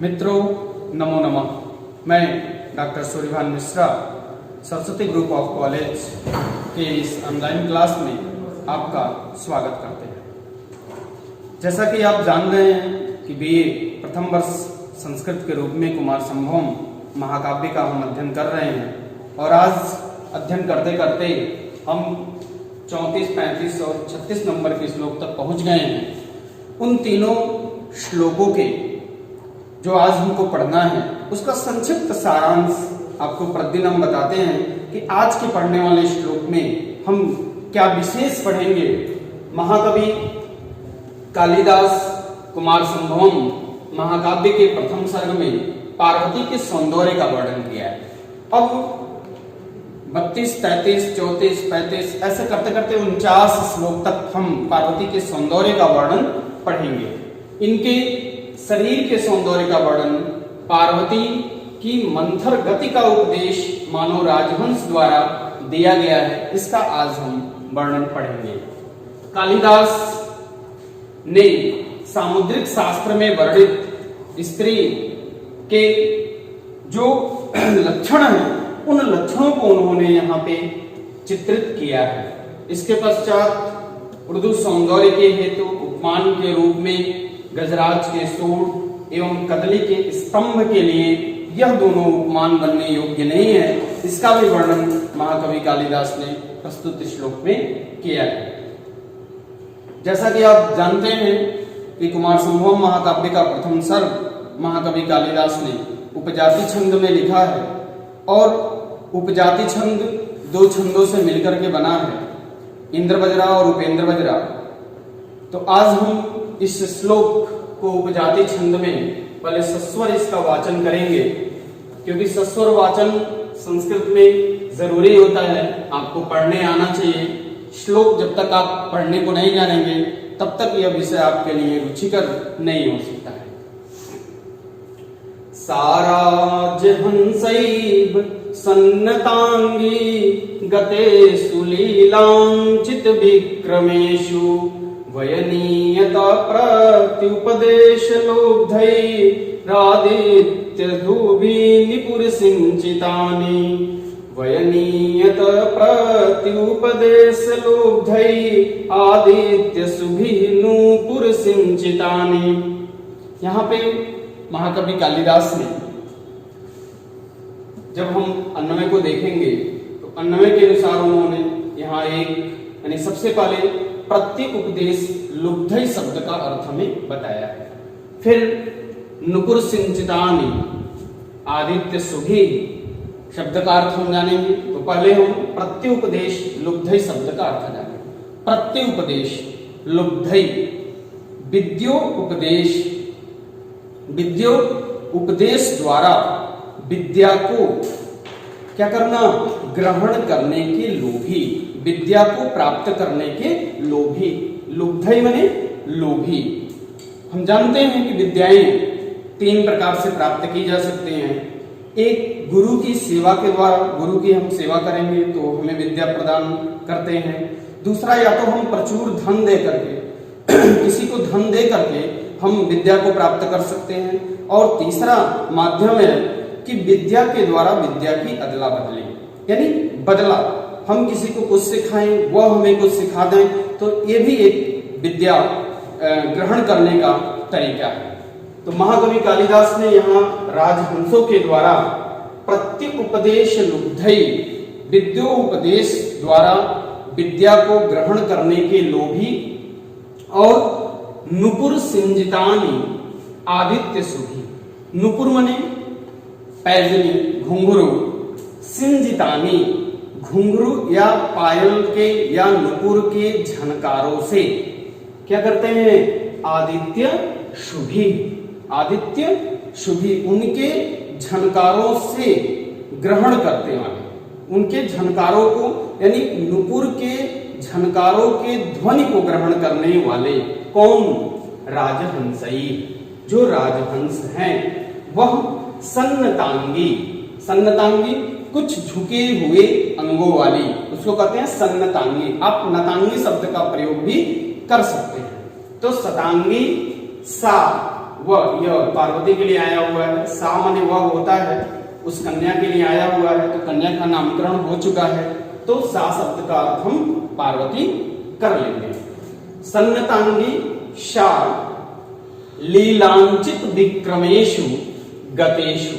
मित्रों नमो नमः। मैं doctor Suryabhan Mishra Saraswati group of college के इस ऑनलाइन क्लास में आपका स्वागत करते हैं। जैसा कि आप जान रहे हैं कि बीए प्रथम वर्ष संस्कृत के रूप में कुमार संभवम महाकाव्य का हम अध्ययन कर रहे हैं और आज अध्ययन करते करते हम 34, 35 और 36 नंबर के श्लोक तक पहुंच गए हैं। उन तीनों श्लोकों के जो आज हमको पढ़ना है उसका संक्षिप्त सारांश आपको प्रतिदिन हम बताते हैं कि आज के पढ़ने वाले श्लोक में हम क्या विशेष पढ़ेंगे। महाकवि कालिदास कुमार संभवम महाकाव्य के प्रथम सर्ग में पार्वती के सौंदर्य का वर्णन किया है। अब 32, 33, 34, 35 ऐसे करते करते 49 श्लोक तक हम पार्वती के सौंदर्य का वर्णन पढ़ेंगे। इनके शरीर के सौंदर्य का वर्णन, पार्वती की मंथर गति का उपदेश मानव राजहंस द्वारा दिया गया है, इसका आज हम वर्णन पढ़ेंगे। कालिदास ने सामुद्रिक शास्त्र में वर्णित स्त्री के जो लक्षण हैं उन लक्षणों को उन्होंने यहाँ पे चित्रित किया है। इसके पश्चात उर्दू सौंदर्य के हेतु उपमान के रूप में गजराज के सूंड एवं कदली के स्तंभ के लिए यह दोनों उपमान बनने योग्य नहीं है, इसका भी वर्णन महाकवि कालिदास ने प्रस्तुत श्लोक में किया है। जैसा कि आप जानते हैं कि कुमार संभवम महाकाव्य का प्रथम सर्ग महाकवि कालिदास ने उपजाति छंद में लिखा है और उपजाति छंद दो छंदों से मिलकर के बना है, इंद्र बजरा और उपेंद्र बजरा। तो आज हम इस श्लोक को उपजाति छंद में पहले सस्वर इसका वाचन करेंगे, क्योंकि सस्वर वाचन संस्कृत में जरूरी होता है, आपको पढ़ने आना चाहिए। श्लोक जब तक आप पढ़ने को नहीं जानेंगे तब तक यह विषय आपके लिए रुचिकर नहीं हो सकता है। साराज हंसैव सन्नतांगी गते सुलीलांचित विक्रमेषु वयनीयता प्रत्युपदेश लोब्धै रादित्य धूभि निपुर सिंचितानि वयनीयत प्रत्युपदेश लोब्धै आदित्य सुभि नूपुर सिंचितानि। यहाँ पे महाकवि कालिदास ने, जब हम अन्वय को देखेंगे तो अन्वय के अनुसार उन्होंने यहाँ एक यानी सबसे पहले प्रत्य उपदेश लुब्धै शब्द का अर्थ हमें बताया है। फिर नुपुर सिंचितानि आदित्य सुभि शब्द का अर्थ हम जानेंगे। तो पहले हम प्रत्युपदेश लुब्धै शब्द का अर्थ जानेंगे। प्रत्युपदेश लुब्धै विद्यो उपदेश, विद्यो उपदेश द्वारा विद्या को क्या करना, ग्रहण करने के लोभी, विद्या को प्राप्त करने के लोभी। लुब्धै माने लोभी। हम जानते हैं कि विद्याएं तीन प्रकार से प्राप्त की जा सकती हैं। एक गुरु की सेवा के द्वारा, गुरु की हम सेवा करेंगे तो हमें विद्या प्रदान करते हैं। दूसरा, या तो हम प्रचुर धन दे करके किसी को धन दे करके हम विद्या को प्राप्त कर सकते हैं। और तीसरा माध्यम है कि विद्या के द्वारा विद्या की अदला बदली, यानी बदला, हम किसी को कुछ सिखाएं वह हमें कुछ सिखा दें, तो ये भी एक विद्या ग्रहण करने का तरीका है। तो महाकवि कालिदास ने यहाँ राजहंसों के द्वारा प्रत्युपदेश लुब्धै, विद्योपदेश द्वारा विद्या को ग्रहण करने के लोभी, और नुपुर सिंजितानि आदित्य सुभि, नुपुर मने पैजनी घुंघरू, सिंजितानि घुंघरू या पायल के या नुपुर के झनकारों से क्या करते हैं, आदित्य शुभि, आदित्य शुभि उनके झनकारों से ग्रहण करते वाले, उनके झनकारों को यानी नुपुर के झनकारों के ध्वनि को ग्रहण करने वाले कौन, राजहंसई, जो राजहंस हैं वह सन्नतांगी, सन्नतांगी कुछ झुके हुए अंगों वाली, उसको कहते हैं सन्नतांगी। आप नतांगी शब्द का प्रयोग भी कर सकते हैं। तो सतांगी सा वह, यह पार्वती के लिए आया हुआ है। सा माने वह होता है, उस कन्या के लिए आया हुआ है, तो कन्या का नामकरण हो चुका है, तो सा शब्द का अर्थ हम पार्वती कर लेंगे। सन्नतांगी शा लीलांचित विक्रमेशु गतेषु।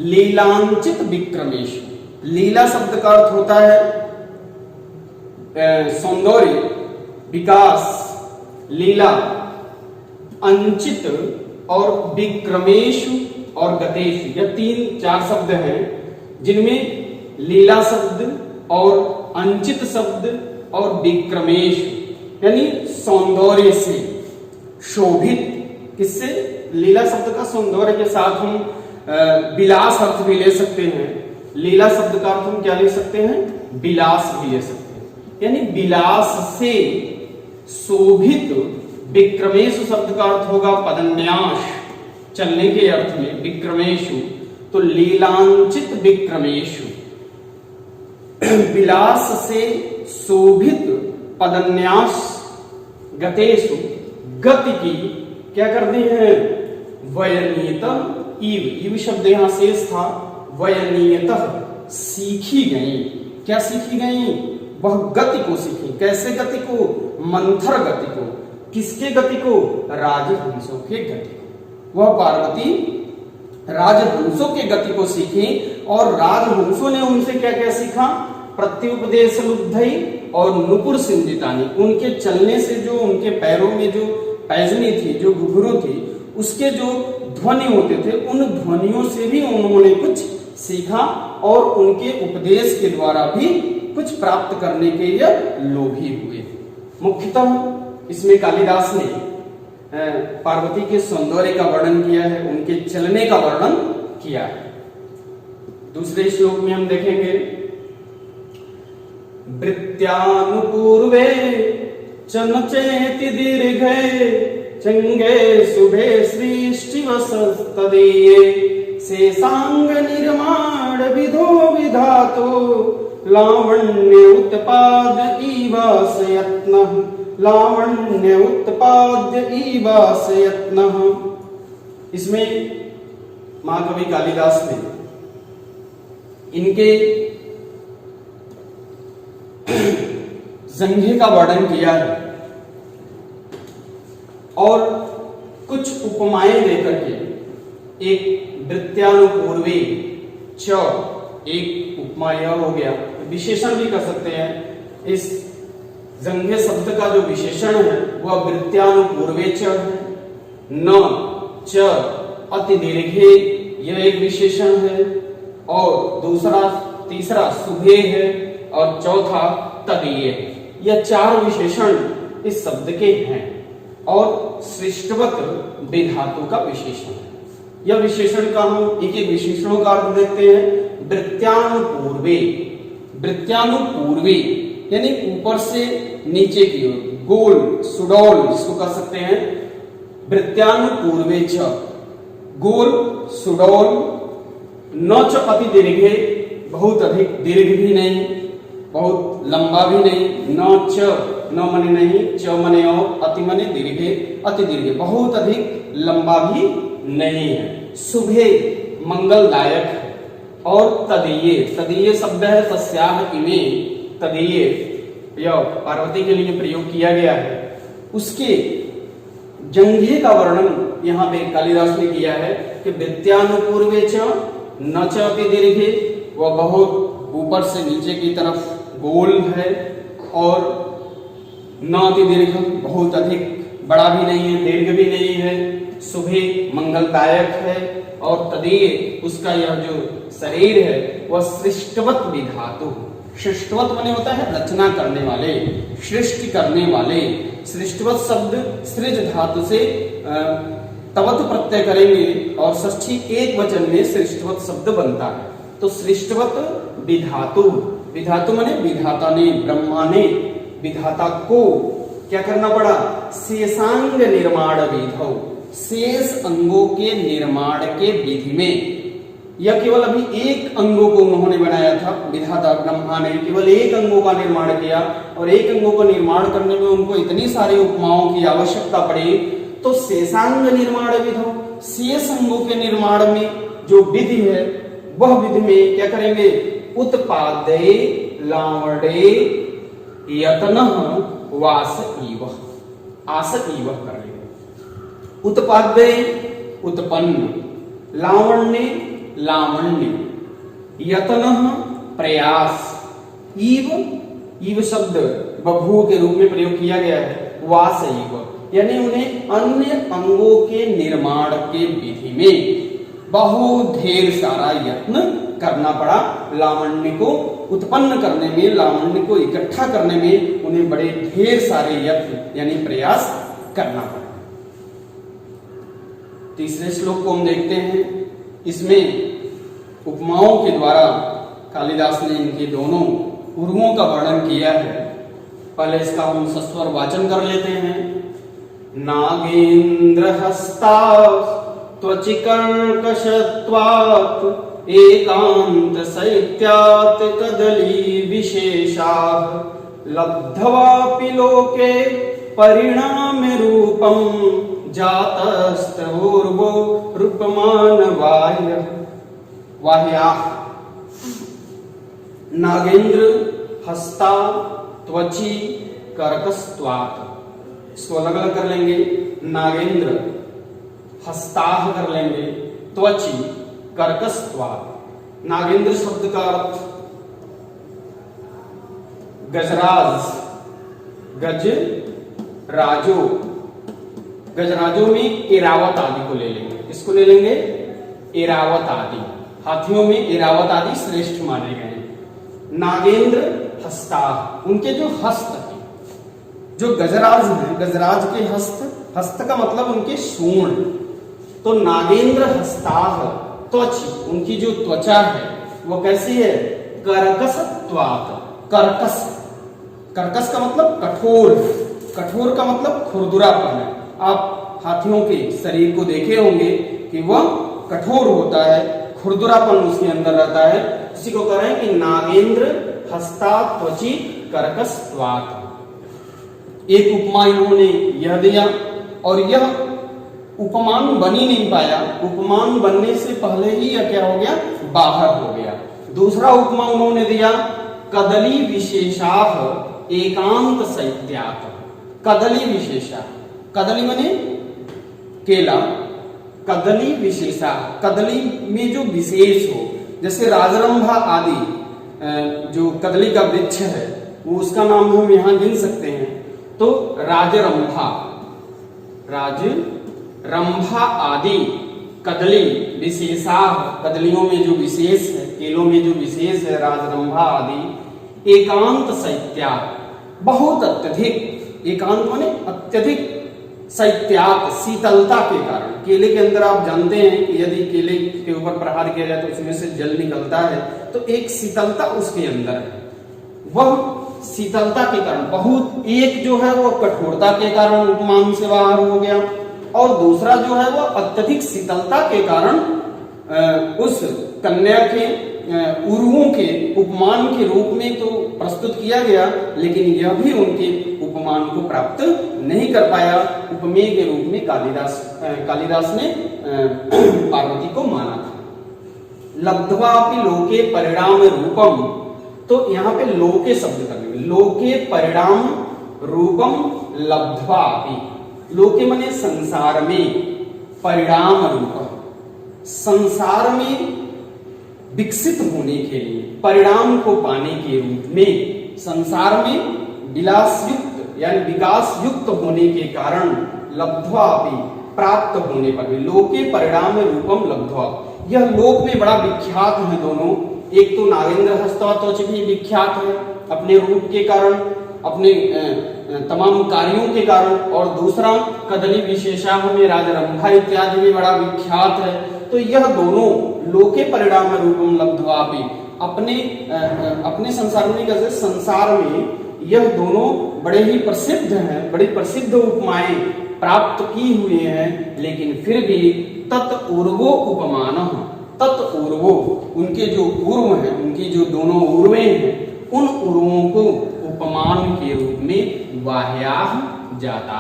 लीलांचित विक्रमेशु, लीला शब्द का अर्थ होता है सौंदर्य, विकास, लीला, अंचित और विक्रमेशु और गतेषु, यह 3-4 शब्द हैं जिनमें लीला शब्द और अंचित शब्द और विक्रमेशु यानी सौंदर्य से, शोभित, किससे? लीला शब्द का सौंदर्य के साथ हम विलास अर्थ भी ले सकते हैं। लीला शब्द का अर्थ हम क्या ले सकते हैं? विलास भी ले सकते हैं, यानी विलास से शोभित। विक्रमेशु शब्द का अर्थ होगा पदन्यास, चलने के अर्थ में विक्रमेशु, तो लीलांचित विक्रमेशु, विलास से शोभित पदन्यास गतेषु, गति की क्या कर दी है? वयनीयतः ईव, ईव शब्द यहां शेष था, वयनीयतः सीखी गई। क्या सीखी गई? वह गति को सीखी। कैसे गति को? मंथर गति को। किसके गति को? राजहंसों के गति को। वह पार्वती राजहंसों के गति को सीखी और राजहंसों ने उनसे क्या क्या सीखा? प्रत्युपदेश लुब्धई और नुपुर सिंधितानी, उनके चलने से जो उनके पैरों में जो पैजनी थी, जो घुघरू थी, उसके जो ध्वनि होते थे, उन ध्वनियों से भी उन्होंने कुछ सीखा और उनके उपदेश के द्वारा भी कुछ प्राप्त करने के लिए लोभी हुए। मुख्यतः इसमें कालिदास ने पार्वती के सौंदर्य का वर्णन किया है, उनके चलने का वर्णन किया है। दूसरे श्लोक में हम देखेंगे, वृत्यानुपूर्वे चनचेति दीर्घे चंगे शुभे सृष्टिवसस्तदीये शेषांग निर्माण विधो विधातो लावण्य उत्पाद ईवास यत्नः, लावण्य उत्पाद ईवास यत्नः। इसमें महाकवि कालिदास ने इनके जंघे का वर्णन किया है और कुछ उपमाएं देकर के, एक वृत्यानुपूर्वे च, एक उपमा यह हो गया, विशेषण भी कर सकते हैं। इस जंघे शब्द का जो विशेषण है वह वृत्यानुपूर्वे च है। न च अति दीर्घे, यह एक विशेषण है, और दूसरा तीसरा शुभे है, और चौथा तदीय है। यह 4 विशेषण इस शब्द के हैं और सृष्टवत विधातु का विशेषण है। यह विशेषण का हम एक एक विशेषणों का अर्थ देखते हैं। वृत्यानुपूर्वे, वृत्यानुपूर्वे यानी ऊपर से नीचे की ओर, गोल, सुडौल जिसको कह सकते हैं। वृत्यानुपूर्वे च, गोल, सुडौल, न च अति दीर्घे, बहुत अधिक दीर्घ भी नहीं, बहुत लंबा भी नहीं। न च, न मने नहीं, च मने और, अति मने दीर्घे, अति दीर्घे, बहुत अधिक लंबा भी नहीं है। शुभे मंगलदायक है, और तदीय, तदीय शब्द है तस्याह इमे, तदीय यह पार्वती के लिए प्रयोग किया गया है। उसके जंघे का वर्णन यहाँ पे कालिदास ने किया है कि वृत्यानुपूर्वे च न च अति दीर्घे, वह बहुत ऊपर से नीचे की तरफ गोल है, और न अति दीर्घ, बहुत अधिक बड़ा भी नहीं है, दीर्घ भी नहीं है। शुभे मंगलदायक है, और तदीय उसका यह जो शरीर है वह सृष्टवत विधातु, सृष्टवत माने होता है रचना करने वाले, सृष्टि करने वाले। सृष्टवत शब्द सृज धातु से तवत प्रत्यय करेंगे और षष्ठी एक वचन में सृष्टवत शब्द बनता है। तो सृष्टवत विधातु, विधातु माने विधाता ने, ब्रह्मा ने विधाता को क्या करना पड़ा? शेषांग निर्माण विधौ, शेष अंगों के निर्माण के विधि में। यह केवल अभी एक अंगों को उन्होंने बनाया था, विधाता ब्रह्मा ने केवल एक अंगों का निर्माण किया, और एक अंगों का निर्माण करने में उनको इतनी सारी उपमाओं की आवश्यकता पड़ी, तो शेषांग निर्माण विधौ, शेष अंगों के निर्माण में जो विधि है वह विधि में क्या करेंगे, उत्पादे लावणे यत्नः वास इव, आस इव कर लेंगे। उत्पादे उत्पन्न, लावण्य लावण्य, यत्नः प्रयास, ईव शब्द बभू के रूप में प्रयोग किया गया है, वास इव यानी उन्हें अन्य अंगों के निर्माण के विधि में बहुत ढेर सारा यत्न करना पड़ा। लावण्य को उत्पन्न करने में, लावण्य को इकट्ठा करने में उन्हें बड़े ढेर सारे यत्न यानी प्रयास करना पड़ा। तीसरे श्लोक को हम देखते हैं। इसमें उपमाओं के द्वारा कालिदास ने इनके दोनों उर्वों का वर्णन किया है। पहले इसका हम सस्वर वाचन कर लेते हैं। नागेंद्र हस्ता त्वचिकर्कशत्वात् एकांत शैत्यात् कदली विशेषाः लब्ध्वापि लोके परिणाम रूपं जातस्तवोर्वो रूपमान वाह्याः। नागेंद्र हस्ता त्वची कर्कस्त्वात्, इसको अलग अलग कर लेंगे। नागेंद्र हस्ताह कर लेंगे, त्वची कर्कस्त्वात्। नागेंद्र शब्द का अर्थ गजराज, गजराजो, गजराजों में एरावत आदि को ले लेंगे। इसको ले लेंगे एरावत आदि, हाथियों में एरावत आदि श्रेष्ठ माने गए हैं। नागेंद्र हस्ताह, उनके जो हस्त हैं, जो गजराज हैं, गजराज के हस्त, हस्त का मतलब उनके सूंड। तो नागेंद्र हस्ताह त्वची, उनकी जो त्वचा है वो कैसी है, कर्कसत्वात्, कर्कस, कर्कस का मतलब कठोर, कठोर का मतलब खुरदुरापन है। आप हाथियों के शरीर को देखे होंगे कि वह कठोर होता है, खुरदुरापन उसके अंदर रहता है। इसी को कह रहे हैं कि नागेंद्र हस्ता त्वची कर्कस्त्वात्। एक उपमा इन्होंने यह दिया और यह उपमान बन ही नहीं पाया, उपमान बनने से पहले ही यह क्या हो गया, बाहर हो गया। दूसरा उपमा उन्होंने दिया कदली विशेषाः एकांत शैत्यात्। कदली विशेषा, कदली माने केला, कदली विशेषा, कदली में जो विशेष हो, जैसे राजरंभा आदि जो कदली का वृक्ष है वो उसका नाम हम यहाँ गिन सकते हैं। तो राजरंभा, राजरंभा आदि कदली विशेषा, कदलियों में जो विशेष है, केलों में जो विशेष है, राजरंभा आदि। एकांत शैत्यात्, बहुत अत्यधिक, एकांत माने अत्यधिक, शैत्यात् शीतलता के कारण। केले के अंदर आप जानते हैं कि यदि केले के ऊपर प्रहार किया जाए तो उसमें से जल निकलता है, तो एक शीतलता उसके अंदर है। वह शीतलता के कारण बहुत, एक जो है वो कठोरता के कारण उपमान से बाहर हो गया, और दूसरा जो है वो अत्यधिक शीतलता के कारण उस कन्या के उर्वों के उपमान के रूप में तो प्रस्तुत किया गया, लेकिन यह भी उनके उपमान को प्राप्त नहीं कर पाया। उपमेय के रूप में कालिदास ने पार्वती को माना था। लब्ध्वापि लोके परिणाम रूपम, तो यहाँ पे लोके शब्द करेंगे, लोके परिणाम रूपम लब्ध्वापि। लोके माने संसार में, परिणाम रूपम संसार में विकसित होने के लिए, परिणाम को पाने के रूप में, संसार में विलास युक्त यानी विकास युक्त होने के कारण लब्ध्वापि प्राप्त होने पर भी, लोके परिणाम रूपम लब्ध्वा, यह लोक में बड़ा विख्यात है दोनों। एक तो नागेंद्र हस्ता त्वच भी विख्यात है अपने रूप के कारण, अपने तमाम कार्यों के कारण, और दूसरा कदली विशेषा में राजरंभा इत्यादि भी बड़ा विख्यात है। तो यह दोनों लोके परिणाम रूपम लब्ध्वापि, अपने संसार में, कैसे संसार में यह दोनों बड़े ही प्रसिद्ध हैं, बड़ी प्रसिद्ध उपमाएं प्राप्त की हुई हैं, लेकिन फिर भी तत् उर्वो उपमान, तत् उर्वो, उनके जो उर्व हैं, उनकी जो दोनों उर्वें हैं, उन उर्वों को उपमान के रूप में वाह्याः जाता,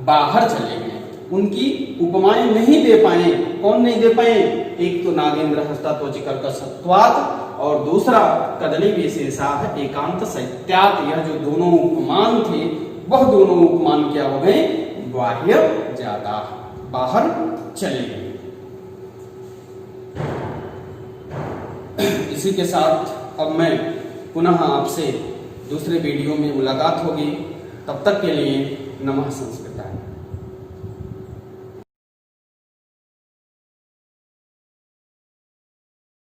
बाहर चले गए, उनकी उपमाएं नहीं दे पाए। कौन नहीं दे पाए? एक तो नागेंद्र हस्तात्वचिकर सत्वात और दूसरा कदली विशेषाह एकांत सत्यात। यह जो दोनों उपमान थे वह दोनों उपमान क्या हो गए? बाह्य ज्यादा, बाहर चले गए। इसी के साथ अब मैं पुनः आपसे दूसरे वीडियो में मुलाकात होगी। तब तक के लिए नमः संस्कृताय।